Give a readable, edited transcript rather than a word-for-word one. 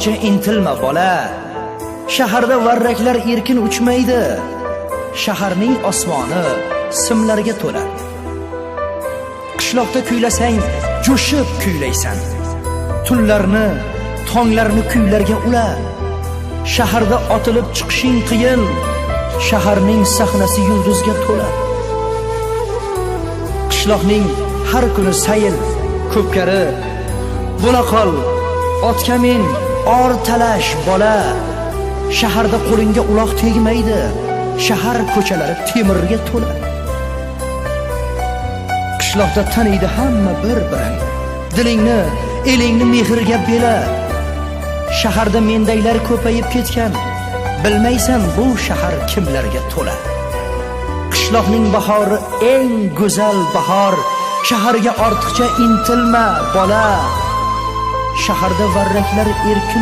intilma bola. Shaharda varraklar erkin uchmaydi. Shaharning osmoni simlarga to'la. Qishloqda kuylasang, jo'shib kuylaysan. Tunlarni, tonglarni kuylarga ula. Shaharda otilib chiqishing qiyin. Shaharning sahnasi yulduzga to'la. Qishloqning har kuni sayil, ko'pkari, bo'la qol, otga min, or talash bola. Shaharda qo'lingga uloq tegmaydi. Shahar ko'chalari temirga to'la. Qishloqda taniydi hamma bir-birin. Dilingni, elingni mehrga bela. Shaharda mendaylar ko'payib ketgan. Bilmaysan bu shahar kimlarga to'la. Qishloqning bahori eng go'zal bahor. Shaharga ortiqcha intilma bola. Shaharda varraklar erkin